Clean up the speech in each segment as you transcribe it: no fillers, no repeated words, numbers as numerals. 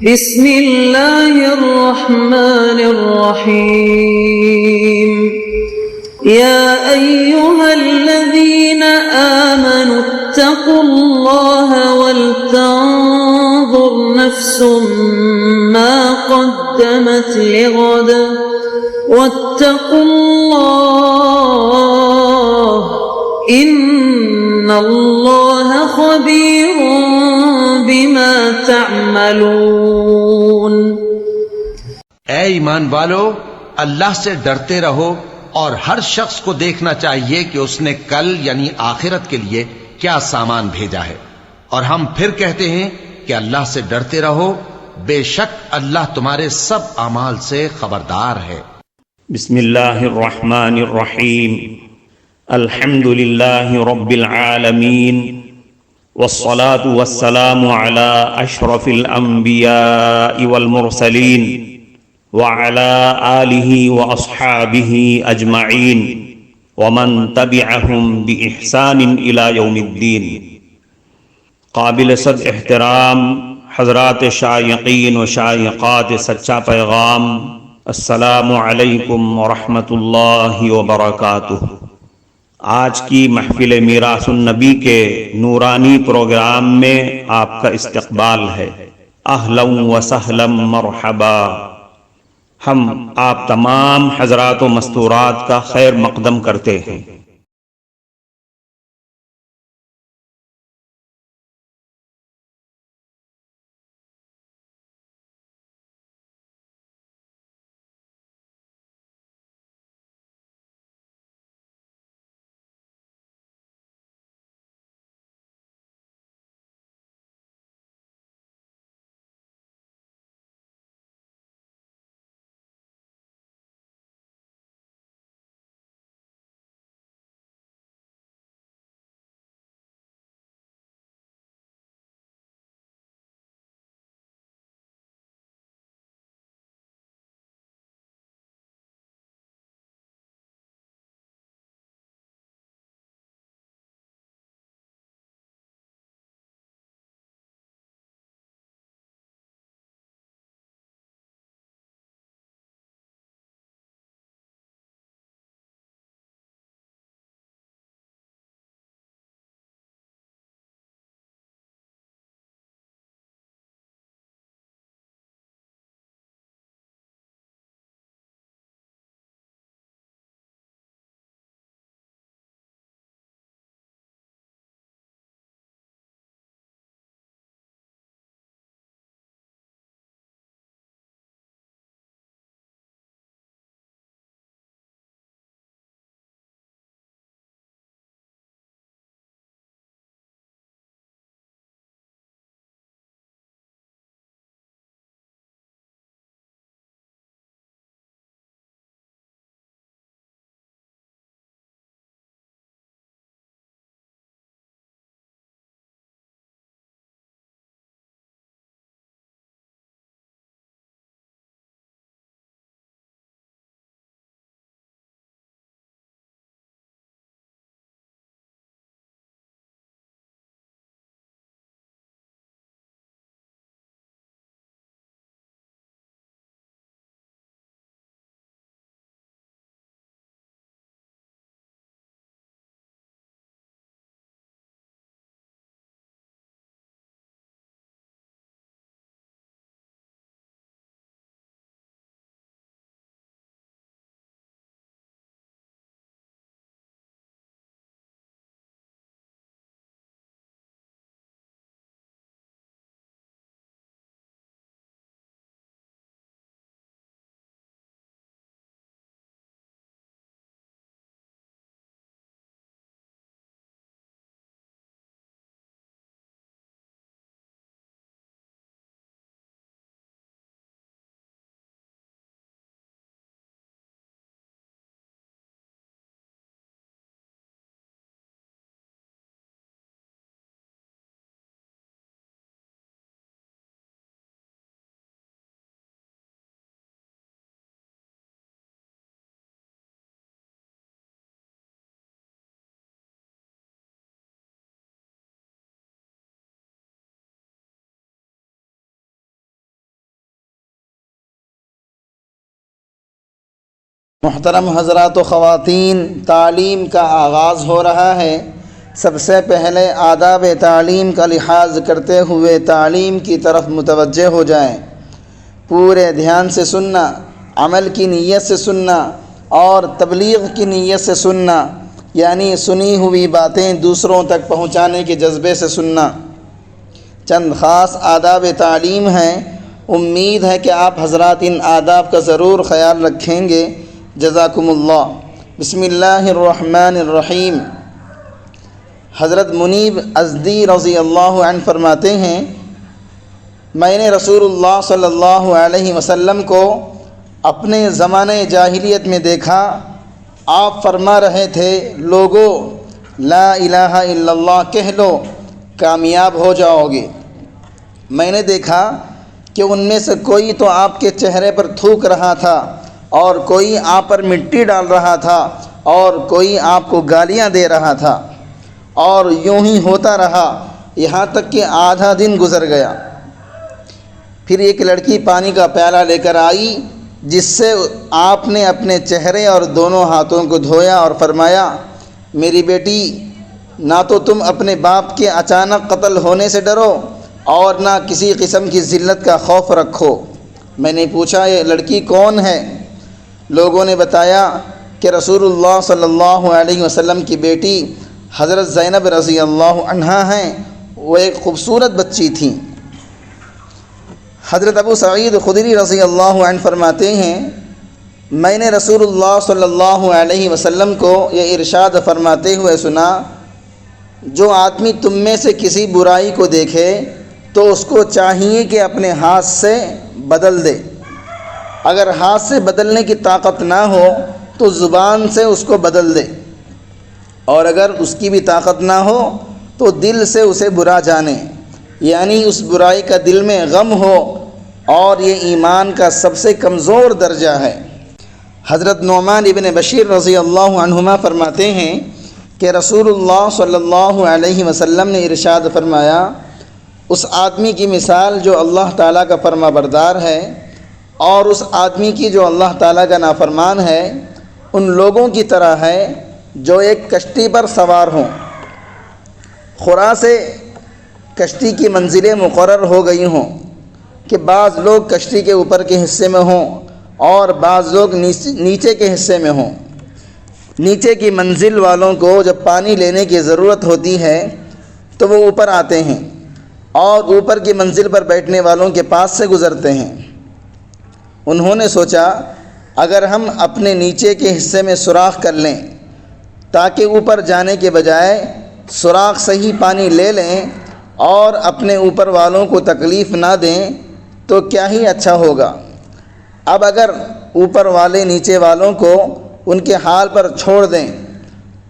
بسم اللہ الرحمن الرحیم یا ایہا الذین آمنوا اتقوا اللہ ولتنظر نفس ما قدمت لغد واتقوا اللہ ان اللہ خبیر بما تعملون۔ اے ایمان والو، اللہ سے ڈرتے رہو اور ہر شخص کو دیکھنا چاہیے کہ اس نے کل یعنی آخرت کے لیے کیا سامان بھیجا ہے، اور ہم پھر کہتے ہیں کہ اللہ سے ڈرتے رہو، بے شک اللہ تمہارے سب اعمال سے خبردار ہے۔ بسم اللہ الرحمن الرحیم الحمد للہ رب العالمین والصلاة والسلام على اشرف الانبیاء والمرسلین وعلى آلہ واصحابہ اجمعین ومن تبعہم بإحسان الى یوم الدین۔ قابل صد احترام حضرات شائقین و شائقات سچا پیغام، السلام علیکم ورحمۃ اللہ وبرکاتہ۔ آج کی محفل میراث النبی کے نورانی پروگرام میں آپ کا استقبال ہے۔ اہلا و سہلا مرحبا۔ ہم آپ تمام حضرات و مستورات کا خیر مقدم کرتے ہیں۔ محترم حضرات و خواتین، تعلیم کا آغاز ہو رہا ہے۔ سب سے پہلے آداب تعلیم کا لحاظ کرتے ہوئے تعلیم کی طرف متوجہ ہو جائیں۔ پورے دھیان سے سننا، عمل کی نیت سے سننا اور تبلیغ کی نیت سے سننا، یعنی سنی ہوئی باتیں دوسروں تک پہنچانے کے جذبے سے سننا۔ چند خاص آداب تعلیم ہیں، امید ہے کہ آپ حضرات ان آداب کا ضرور خیال رکھیں گے۔ جزاکم اللہ۔ بسم اللہ الرحمن الرحیم۔ حضرت منیب ازدی رضی اللہ عنہ فرماتے ہیں، میں نے رسول اللہ صلی اللہ علیہ وسلم کو اپنے زمانے جاہلیت میں دیکھا۔ آپ فرما رہے تھے، لوگو لا الہ الا اللہ کہہ لو، کامیاب ہو جاؤ گے۔ میں نے دیکھا کہ ان میں سے کوئی تو آپ کے چہرے پر تھوک رہا تھا، اور کوئی آپ پر مٹی ڈال رہا تھا، اور کوئی آپ کو گالیاں دے رہا تھا، اور یوں ہی ہوتا رہا یہاں تک کہ آدھا دن گزر گیا۔ پھر ایک لڑکی پانی کا پیالہ لے کر آئی، جس سے آپ نے اپنے چہرے اور دونوں ہاتھوں کو دھویا اور فرمایا، میری بیٹی، نہ تو تم اپنے باپ کے اچانک قتل ہونے سے ڈرو اور نہ کسی قسم کی ذلت کا خوف رکھو۔ میں نے پوچھا، یہ لڑکی کون ہے؟ لوگوں نے بتایا کہ رسول اللہ صلی اللہ علیہ وسلم کی بیٹی حضرت زینب رضی اللہ عنہا ہیں۔ وہ ایک خوبصورت بچی تھیں۔ حضرت ابو سعید خدری رضی اللہ عنہ فرماتے ہیں، میں نے رسول اللہ صلی اللہ علیہ وسلم کو یہ ارشاد فرماتے ہوئے سنا، جو آدمی تم میں سے کسی برائی کو دیکھے تو اس کو چاہیے کہ اپنے ہاتھ سے بدل دے۔ اگر ہاتھ سے بدلنے کی طاقت نہ ہو تو زبان سے اس کو بدل دے، اور اگر اس کی بھی طاقت نہ ہو تو دل سے اسے برا جانے، یعنی اس برائی کا دل میں غم ہو، اور یہ ایمان کا سب سے کمزور درجہ ہے۔ حضرت نعمان ابن بشیر رضی اللہ عنہما فرماتے ہیں کہ رسول اللہ صلی اللہ علیہ وسلم نے ارشاد فرمایا، اس آدمی کی مثال جو اللہ تعالیٰ کا فرما بردار ہے اور اس آدمی کی جو اللہ تعالیٰ کا نافرمان ہے، ان لوگوں کی طرح ہے جو ایک کشتی پر سوار ہوں۔ خدا سے کشتی کی منزلیں مقرر ہو گئی ہوں کہ بعض لوگ کشتی کے اوپر کے حصے میں ہوں اور بعض لوگ نیچے کے حصے میں ہوں۔ نیچے کی منزل والوں کو جب پانی لینے کی ضرورت ہوتی ہے تو وہ اوپر آتے ہیں، اور اوپر کی منزل پر بیٹھنے والوں کے پاس سے گزرتے ہیں۔ انہوں نے سوچا، اگر ہم اپنے نیچے کے حصے میں سوراخ کر لیں تاکہ اوپر جانے کے بجائے سوراخ سے ہی پانی لے لیں اور اپنے اوپر والوں کو تکلیف نہ دیں تو کیا ہی اچھا ہوگا۔ اب اگر اوپر والے نیچے والوں کو ان کے حال پر چھوڑ دیں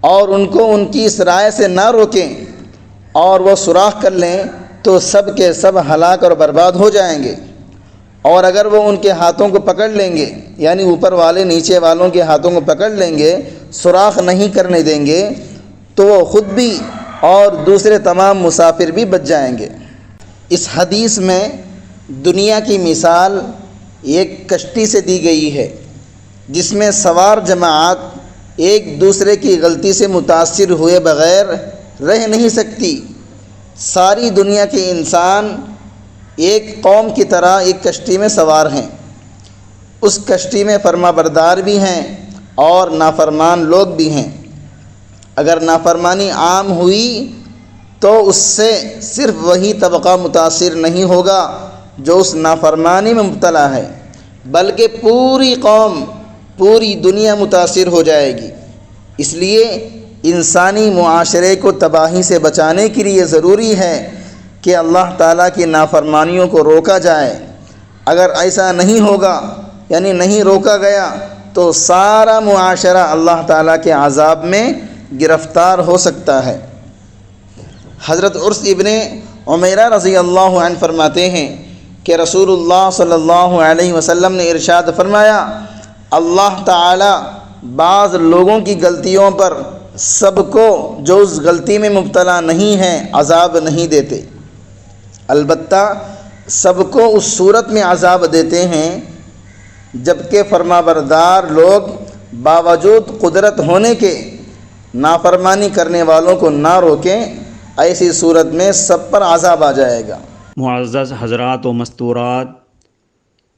اور ان کو ان کی اس رائے سے نہ روکیں اور وہ سوراخ کر لیں تو سب کے سب ہلاک اور برباد ہو جائیں گے، اور اگر وہ ان کے ہاتھوں کو پکڑ لیں گے، یعنی اوپر والے نیچے والوں کے ہاتھوں کو پکڑ لیں گے، سوراخ نہیں کرنے دیں گے، تو وہ خود بھی اور دوسرے تمام مسافر بھی بچ جائیں گے۔ اس حدیث میں دنیا کی مثال ایک کشتی سے دی گئی ہے، جس میں سوار جماعت ایک دوسرے کی غلطی سے متاثر ہوئے بغیر رہ نہیں سکتی۔ ساری دنیا کے انسان ایک قوم کی طرح ایک کشتی میں سوار ہیں۔ اس کشتی میں فرما بردار بھی ہیں اور نافرمان لوگ بھی ہیں۔ اگر نافرمانی عام ہوئی تو اس سے صرف وہی طبقہ متاثر نہیں ہوگا جو اس نافرمانی میں مبتلا ہے، بلکہ پوری قوم، پوری دنیا متاثر ہو جائے گی۔ اس لیے انسانی معاشرے کو تباہی سے بچانے کے لیے ضروری ہے کہ اللہ تعالیٰ کی نافرمانیوں کو روکا جائے۔ اگر ایسا نہیں ہوگا، یعنی نہیں روکا گیا، تو سارا معاشرہ اللہ تعالیٰ کے عذاب میں گرفتار ہو سکتا ہے۔ حضرت عرس ابن عمیرہ رضی اللہ عنہ فرماتے ہیں کہ رسول اللہ صلی اللہ علیہ وسلم نے ارشاد فرمایا، اللہ تعالیٰ بعض لوگوں کی غلطیوں پر سب کو جو اس غلطی میں مبتلا نہیں ہیں عذاب نہیں دیتے، البتہ سب کو اس صورت میں عذاب دیتے ہیں جبکہ فرما بردار لوگ باوجود قدرت ہونے کے نافرمانی کرنے والوں کو نہ روکیں، ایسی صورت میں سب پر عذاب آ جائے گا۔ معزز حضرات و مستورات،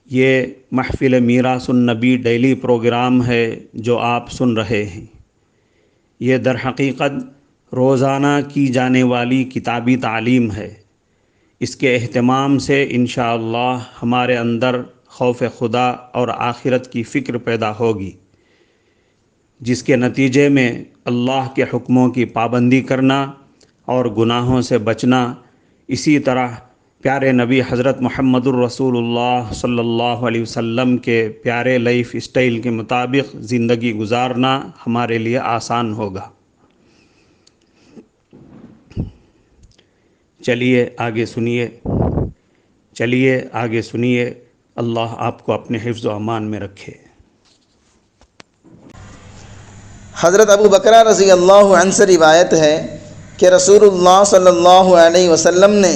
یہ محفل میراث النبی ڈیلی پروگرام ہے جو آپ سن رہے ہیں۔ یہ در حقیقت روزانہ کی جانے والی کتابی تعلیم ہے۔ اس کے اہتمام سے انشاءاللہ ہمارے اندر خوف خدا اور آخرت کی فکر پیدا ہوگی، جس کے نتیجے میں اللہ کے حکموں کی پابندی کرنا اور گناہوں سے بچنا، اسی طرح پیارے نبی حضرت محمد الرسول اللہ صلی اللہ علیہ وسلم کے پیارے لائف اسٹائل کے مطابق زندگی گزارنا ہمارے لیے آسان ہوگا۔ چلیے آگے سنیے، اللہ آپ کو اپنے حفظ و امان میں رکھے۔ حضرت ابو بکرہ رضی اللہ عنہ سے روایت ہے کہ رسول اللہ صلی اللہ علیہ وسلم نے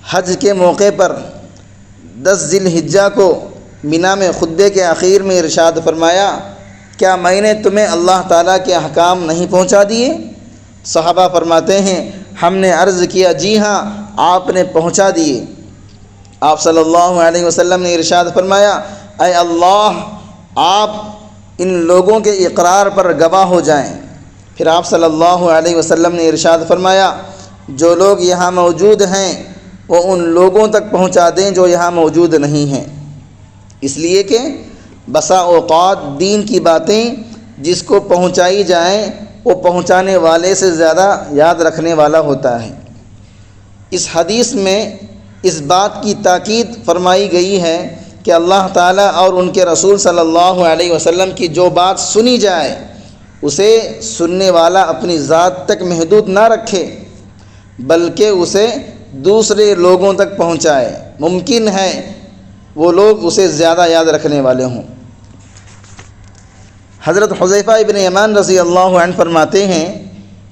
حج کے موقع پر 10 ذی الحجہ کو مینا میں خطبے کے آخر میں ارشاد فرمایا، کیا میں نے تمہیں اللہ تعالیٰ کے احکام نہیں پہنچا دیے؟ صحابہ فرماتے ہیں، ہم نے عرض کیا، جی ہاں آپ نے پہنچا دیے۔ آپ صلی اللہ علیہ وسلم نے ارشاد فرمایا، اے اللہ، آپ ان لوگوں کے اقرار پر گواہ ہو جائیں۔ پھر آپ صلی اللہ علیہ وسلم نے ارشاد فرمایا، جو لوگ یہاں موجود ہیں وہ ان لوگوں تک پہنچا دیں جو یہاں موجود نہیں ہیں، اس لیے کہ بسا اوقات دین کی باتیں جس کو پہنچائی جائیں وہ پہنچانے والے سے زیادہ یاد رکھنے والا ہوتا ہے۔ اس حدیث میں اس بات کی تاکید فرمائی گئی ہے کہ اللہ تعالیٰ اور ان کے رسول صلی اللہ علیہ وسلم کی جو بات سنی جائے اسے سننے والا اپنی ذات تک محدود نہ رکھے، بلکہ اسے دوسرے لوگوں تک پہنچائے۔ ممکن ہے وہ لوگ اسے زیادہ یاد رکھنے والے ہوں۔ حضرت حذیفہ ابن یمان رضی اللہ عنہ فرماتے ہیں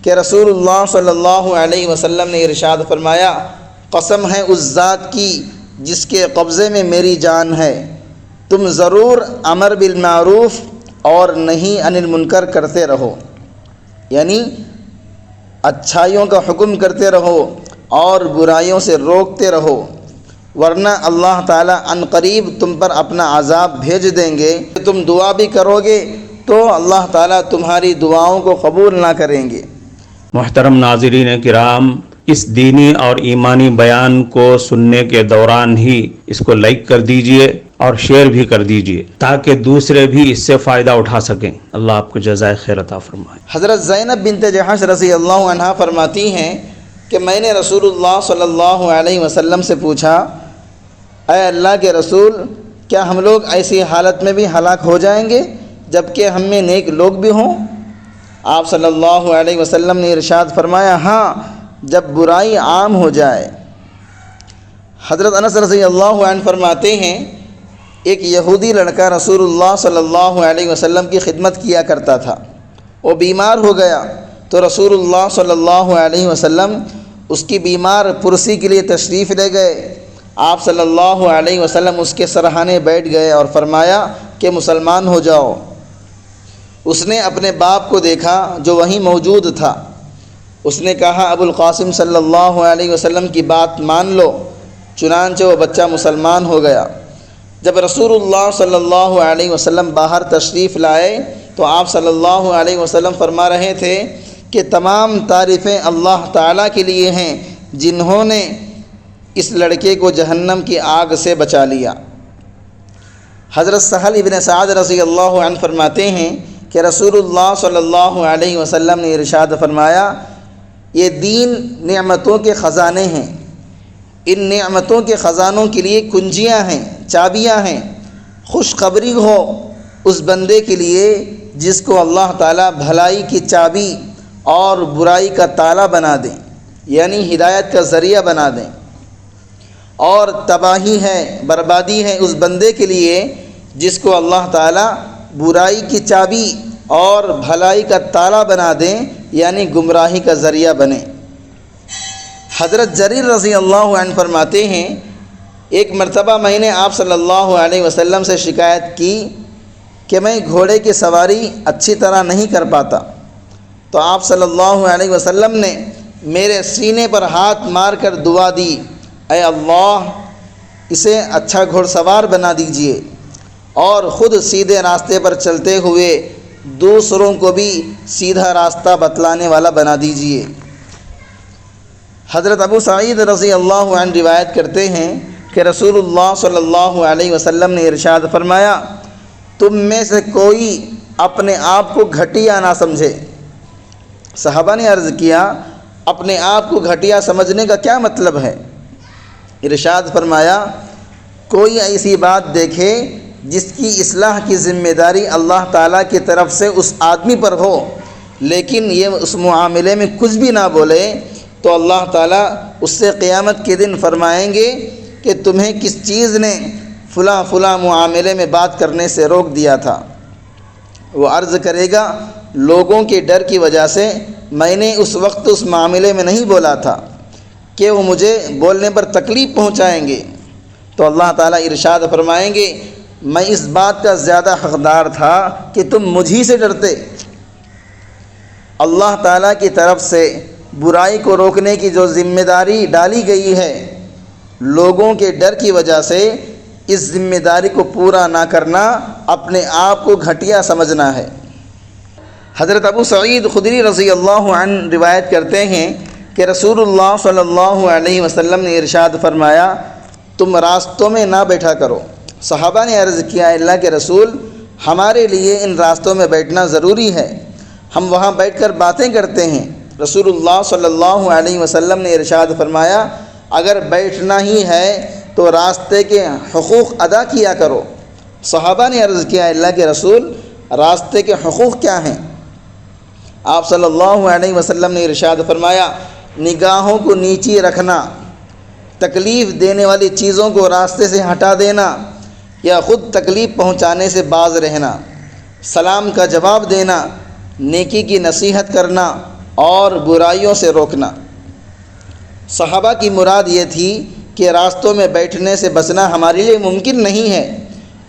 کہ رسول اللہ صلی اللہ علیہ وسلم نے ارشاد فرمایا، قسم ہے اس ذات کی جس کے قبضے میں میری جان ہے، تم ضرور امر بالمعروف اور نہی عن المنکر کرتے رہو، یعنی اچھائیوں کا حکم کرتے رہو اور برائیوں سے روکتے رہو، ورنہ اللہ تعالیٰ عن قریب تم پر اپنا عذاب بھیج دیں گے۔ تم دعا بھی کرو گے تو اللہ تعالیٰ تمہاری دعاؤں کو قبول نہ کریں گے۔ محترم ناظرین کرام، اس دینی اور ایمانی بیان کو سننے کے دوران ہی اس کو لائک کر دیجئے اور شیئر بھی کر دیجئے تاکہ دوسرے بھی اس سے فائدہ اٹھا سکیں۔ اللہ آپ کو جزائے خیر عطا فرمائے۔ حضرت زینب بنت جحش رضی اللہ عنہا فرماتی ہیں کہ میں نے رسول اللہ صلی اللہ علیہ وسلم سے پوچھا، اے اللہ کے رسول، کیا ہم لوگ ایسی حالت میں بھی ہلاک ہو جائیں گے جبکہ ہم میں نیک لوگ بھی ہوں؟ آپ صلی اللہ علیہ وسلم نے ارشاد فرمایا، ہاں، جب برائی عام ہو جائے۔ حضرت انس رضی اللہ عنہ فرماتے ہیں، ایک یہودی لڑکا رسول اللہ صلی اللہ علیہ وسلم کی خدمت کیا کرتا تھا، وہ بیمار ہو گیا تو رسول اللہ صلی اللہ علیہ وسلم اس کی بیمار پرسی کے لیے تشریف لے گئے۔ آپ صلی اللہ علیہ وسلم اس کے سرہانے بیٹھ گئے اور فرمایا کہ مسلمان ہو جاؤ۔ اس نے اپنے باپ کو دیکھا جو وہیں موجود تھا۔ اس نے کہا، ابو القاسم صلی اللہ علیہ وسلم کی بات مان لو۔ چنانچہ وہ بچہ مسلمان ہو گیا۔ جب رسول اللہ صلی اللہ علیہ وسلم باہر تشریف لائے تو آپ صلی اللہ علیہ وسلم فرما رہے تھے کہ تمام تعریفیں اللہ تعالیٰ کے لیے ہیں جنہوں نے اس لڑکے کو جہنم کی آگ سے بچا لیا۔ حضرت سہل ابن سعد رضی اللہ عنہ فرماتے ہیں کہ رسول اللہ صلی اللہ علیہ وسلم نے ارشاد فرمایا، یہ دین نعمتوں کے خزانے ہیں، ان نعمتوں کے خزانوں کے لیے کنجیاں ہیں، چابیاں ہیں۔ خوشخبری ہو اس بندے کے لیے جس کو اللہ تعالیٰ بھلائی کی چابی اور برائی کا تالا بنا دیں، یعنی ہدایت کا ذریعہ بنا دیں، اور تباہی ہے، بربادی ہے اس بندے کے لیے جس کو اللہ تعالیٰ برائی کی چابی اور بھلائی کا تالا بنا دیں، یعنی گمراہی کا ذریعہ بنے۔ حضرت جریر رضی اللہ عنہ فرماتے ہیں، ایک مرتبہ میں نے آپ صلی اللہ علیہ وسلم سے شکایت کی کہ میں گھوڑے کی سواری اچھی طرح نہیں کر پاتا، تو آپ صلی اللہ علیہ وسلم نے میرے سینے پر ہاتھ مار کر دعا دی، اے اللہ اسے اچھا گھوڑ سوار بنا دیجئے اور خود سیدھے راستے پر چلتے ہوئے دوسروں کو بھی سیدھا راستہ بتلانے والا بنا دیجئے۔ حضرت ابو سعید رضی اللہ عنہ روایت کرتے ہیں کہ رسول اللہ صلی اللہ علیہ وسلم نے ارشاد فرمایا، تم میں سے کوئی اپنے آپ کو گھٹیا نہ سمجھے۔ صحابہ نے عرض کیا، اپنے آپ کو گھٹیا سمجھنے کا کیا مطلب ہے؟ ارشاد فرمایا، کوئی ایسی بات دیکھے جس کی اصلاح کی ذمہ داری اللہ تعالیٰ کی طرف سے اس آدمی پر ہو، لیکن یہ اس معاملے میں کچھ بھی نہ بولے، تو اللہ تعالیٰ اس سے قیامت کے دن فرمائیں گے کہ تمہیں کس چیز نے فلاں فلاں معاملے میں بات کرنے سے روک دیا تھا؟ وہ عرض کرے گا، لوگوں کے ڈر کی وجہ سے میں نے اس وقت اس معاملے میں نہیں بولا تھا کہ وہ مجھے بولنے پر تکلیف پہنچائیں گے۔ تو اللہ تعالیٰ ارشاد فرمائیں گے، میں اس بات کا زیادہ حقدار تھا کہ تم مجھی سے ڈرتے۔ اللہ تعالیٰ کی طرف سے برائی کو روکنے کی جو ذمہ داری ڈالی گئی ہے، لوگوں کے ڈر کی وجہ سے اس ذمہ داری کو پورا نہ کرنا اپنے آپ کو گھٹیا سمجھنا ہے۔ حضرت ابو سعید خدری رضی اللہ عنہ روایت کرتے ہیں کہ رسول اللہ صلی اللہ علیہ وسلم نے ارشاد فرمایا، تم راستوں میں نہ بیٹھا کرو۔ صحابہ نے عرض کیا، اللہ کے رسول، ہمارے لیے ان راستوں میں بیٹھنا ضروری ہے، ہم وہاں بیٹھ کر باتیں کرتے ہیں۔ رسول اللہ صلی اللہ علیہ وسلم نے ارشاد فرمایا، اگر بیٹھنا ہی ہے تو راستے کے حقوق ادا کیا کرو۔ صحابہ نے عرض کیا، اللہ کے رسول، راستے کے حقوق کیا ہیں؟ آپ صلی اللہ علیہ وسلم نے ارشاد فرمایا، نگاہوں کو نیچی رکھنا، تکلیف دینے والی چیزوں کو راستے سے ہٹا دینا یا خود تکلیف پہنچانے سے باز رہنا، سلام کا جواب دینا، نیکی کی نصیحت کرنا اور برائیوں سے روکنا۔ صحابہ کی مراد یہ تھی کہ راستوں میں بیٹھنے سے بچنا ہمارے لیے ممکن نہیں ہے،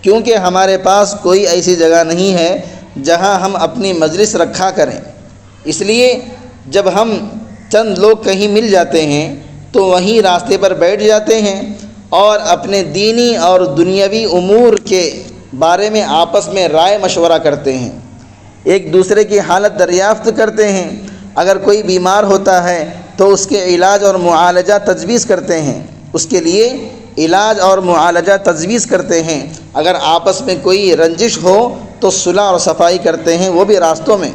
کیونکہ ہمارے پاس کوئی ایسی جگہ نہیں ہے جہاں ہم اپنی مجلس رکھا کریں۔ اس لیے جب ہم چند لوگ کہیں مل جاتے ہیں تو وہیں راستے پر بیٹھ جاتے ہیں اور اپنے دینی اور دنیاوی امور کے بارے میں آپس میں رائے مشورہ کرتے ہیں، ایک دوسرے کی حالت دریافت کرتے ہیں۔ اگر کوئی بیمار ہوتا ہے تو اس کے علاج اور معالجہ تجویز کرتے ہیں، اس کے لیے علاج اور معالجہ تجویز کرتے ہیں۔ اگر آپس میں کوئی رنجش ہو تو صلح اور صفائی کرتے ہیں، وہ بھی راستوں میں۔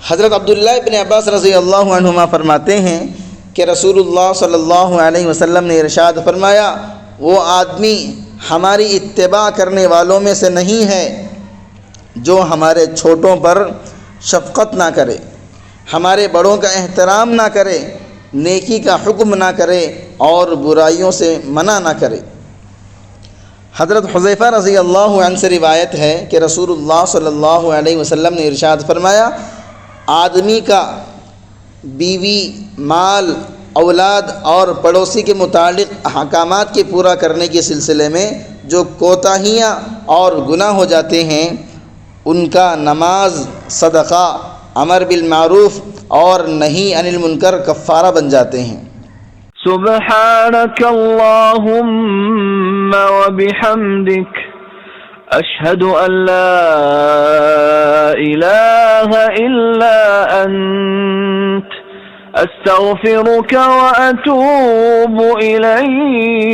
حضرت عبداللہ ابن عباس رضی اللہ عنہما فرماتے ہیں کہ رسول اللہ صلی اللہ علیہ وسلم نے ارشاد فرمایا، وہ آدمی ہماری اتباع کرنے والوں میں سے نہیں ہے جو ہمارے چھوٹوں پر شفقت نہ کرے، ہمارے بڑوں کا احترام نہ کرے، نیکی کا حکم نہ کرے اور برائیوں سے منع نہ کرے۔ حضرت حذیفہ رضی اللہ عنہ سے روایت ہے کہ رسول اللہ صلی اللہ علیہ وسلم نے ارشاد فرمایا، آدمی کا بیوی، مال، اولاد اور پڑوسی کے متعلق احکامات کے پورا کرنے کے سلسلے میں جو کوتاہیاں اور گناہ ہو جاتے ہیں، ان کا نماز، صدقہ، امر بالمعروف اور نہی عن المنکر کفارہ بن جاتے ہیں۔ سبحانک اللہم وبحمدک، اشہد ان لا الہ الا انت، استغفرک واتوب الیک۔